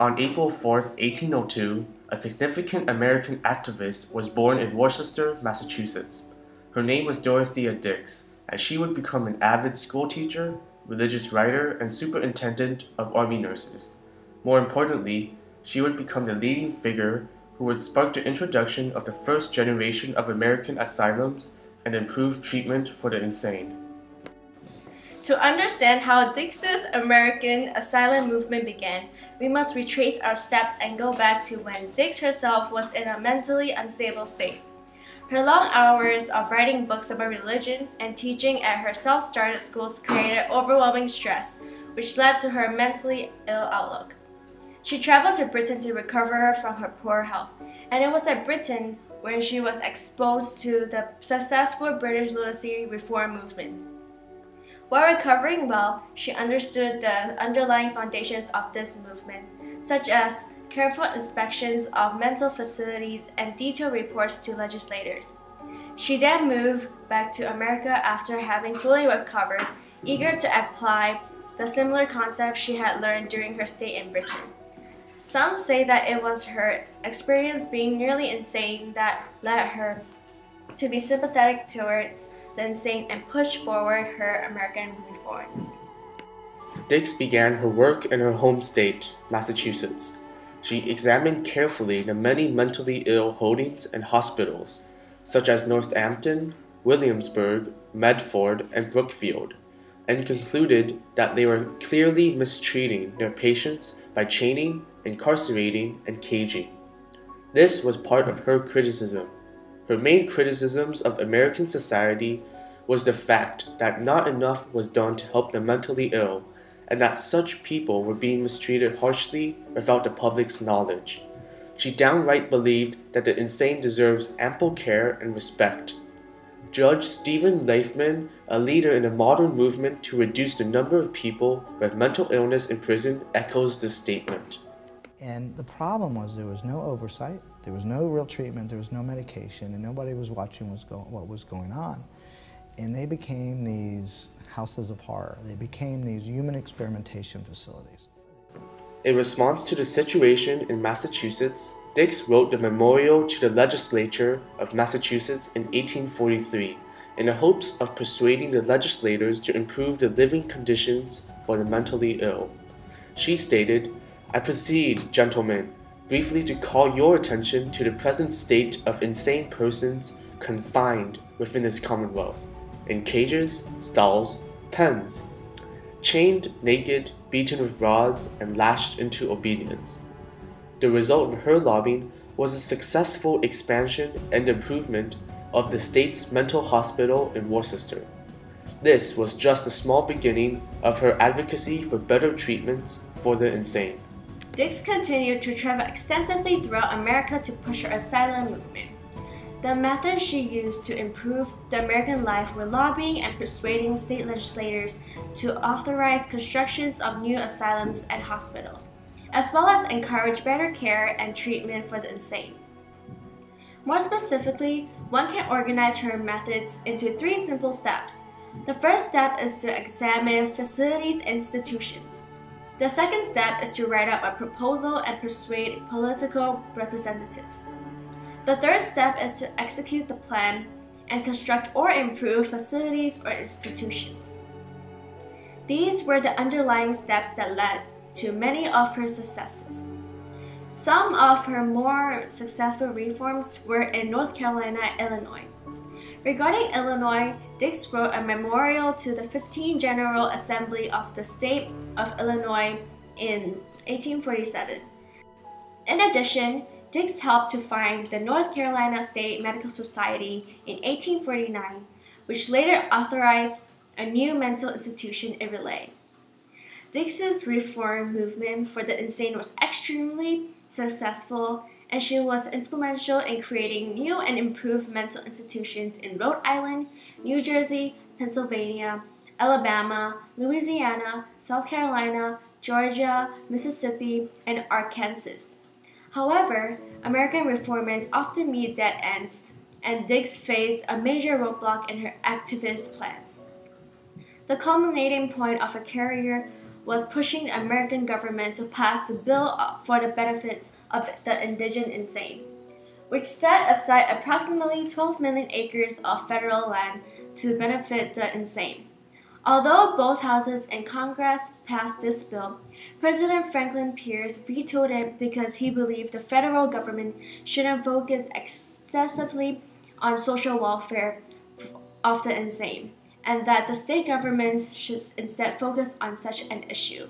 On April 4, 1802, a significant American activist was born in Worcester, Massachusetts. Her name was Dorothea Dix, and she would become an avid schoolteacher, religious writer, and superintendent of army nurses. More importantly, she would become the leading figure who would spark the introduction of the first generation of American asylums and improved treatment for the insane. To understand how Dix's American asylum movement began, we must retrace our steps and go back to when Dix herself was in a mentally unstable state. Her long hours of writing books about religion and teaching at her self-started schools created overwhelming stress, which led to her mentally ill outlook. She traveled to Britain to recover from her poor health, and it was at Britain where she was exposed to the successful British lunacy reform movement. While recovering well, she understood the underlying foundations of this movement, such as careful inspections of mental facilities and detailed reports to legislators. She then moved back to America after having fully recovered, eager to apply the similar concepts she had learned during her stay in Britain. Some say that it was her experience being nearly insane that led her to be sympathetic towards the insane and push forward her American reforms. Dix began her work in her home state, Massachusetts. She examined carefully the many mentally ill holdings and hospitals, such as Northampton, Williamsburg, Medford, and Brookfield, and concluded that they were clearly mistreating their patients by chaining, incarcerating, and caging. This was part of her criticism. Her main criticisms of American society was the fact that not enough was done to help the mentally ill, and that such people were being mistreated harshly without the public's knowledge. She downright believed that the insane deserves ample care and respect. Judge Stephen Leifman, a leader in a modern movement to reduce the number of people with mental illness in prison, echoes this statement. And the problem was there was no oversight, there was no real treatment, there was no medication, and nobody was watching what was going on. And they became these houses of horror. They became these human experimentation facilities. In response to the situation in Massachusetts, Dix wrote the memorial to the legislature of Massachusetts in 1843 in the hopes of persuading the legislators to improve the living conditions for the mentally ill. She stated, "I proceed, gentlemen, briefly to call your attention to the present state of insane persons confined within this Commonwealth, in cages, stalls, pens, chained, naked, beaten with rods, and lashed into obedience." The result of her lobbying was a successful expansion and improvement of the state's mental hospital in Worcester. This was just a small beginning of her advocacy for better treatments for the insane. Dix continued to travel extensively throughout America to push her asylum movement. The methods she used to improve the American life were lobbying and persuading state legislators to authorize constructions of new asylums and hospitals, as well as encourage better care and treatment for the insane. More specifically, one can organize her methods into 3 simple steps. The first step is to examine facilities and institutions. The second step is to write up a proposal and persuade political representatives. The third step is to execute the plan and construct or improve facilities or institutions. These were the underlying steps that led to many of her successes. Some of her more successful reforms were in North Carolina and Illinois. Regarding Illinois, Dix wrote a memorial to the 15th General Assembly of the State of Illinois in 1847. In addition, Dix helped to found the North Carolina State Medical Society in 1849, which later authorized a new mental institution in Raleigh. Dix's reform movement for the insane was extremely successful, and she was influential in creating new and improved mental institutions in Rhode Island, New Jersey, Pennsylvania, Alabama, Louisiana, South Carolina, Georgia, Mississippi, and Arkansas. However, American reformers often meet dead ends, and Dix faced a major roadblock in her activist plans. The culminating point of her career was pushing the American government to pass the bill for the benefits of the indigent insane, which set aside approximately 12 million acres of federal land to benefit the insane. Although both houses in Congress passed this bill, President Franklin Pierce vetoed it because he believed the federal government shouldn't focus excessively on social welfare of the insane, and that the state governments should instead focus on such an issue.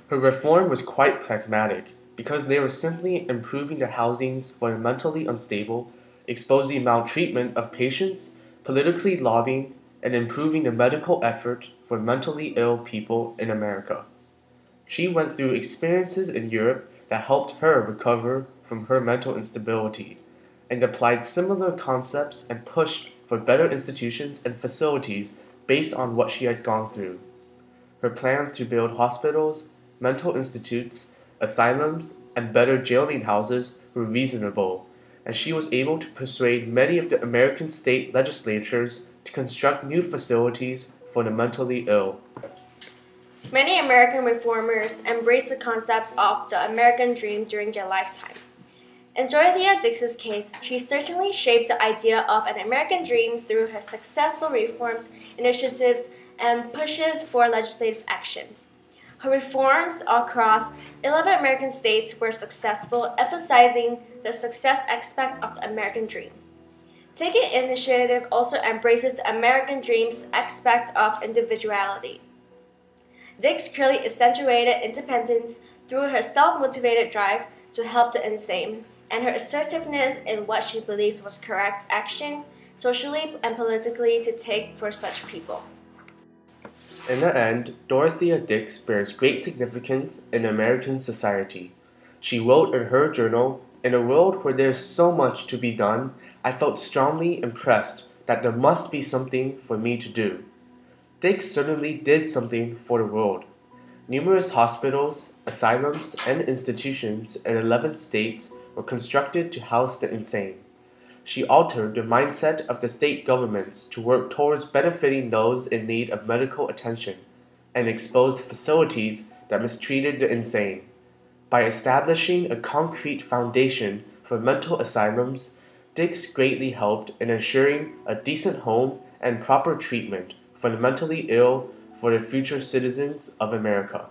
Her reform was quite pragmatic because they were simply improving the housings for the mentally unstable, exposing maltreatment of patients, politically lobbying, and improving the medical effort for mentally ill people in America. She went through experiences in Europe that helped her recover from her mental instability, and applied similar concepts and pushed for better institutions and facilities based on what she had gone through. Her plans to build hospitals, mental institutes, asylums, and better jailing houses were reasonable, and she was able to persuade many of the American state legislatures to construct new facilities for the mentally ill. Many American reformers embraced the concept of the American dream during their lifetime. In Dorothea Dix's case, she certainly shaped the idea of an American dream through her successful reforms, initiatives, and pushes for legislative action. Her reforms across 11 American states were successful, emphasizing the success aspect of the American dream. Taking initiative also embraces the American dream's aspect of individuality. Dix clearly accentuated independence through her self-motivated drive to help the insane, and her assertiveness in what she believed was correct action, socially and politically, to take for such people. In the end, Dorothea Dix bears great significance in American society. She wrote in her journal, "In a world where there's so much to be done, I felt strongly impressed that there must be something for me to do." Dix certainly did something for the world. Numerous hospitals, asylums, and institutions in 11 states were constructed to house the insane. She altered the mindset of the state governments to work towards benefiting those in need of medical attention, and exposed facilities that mistreated the insane. By establishing a concrete foundation for mental asylums, Dix greatly helped in ensuring a decent home and proper treatment for the mentally ill for the future citizens of America.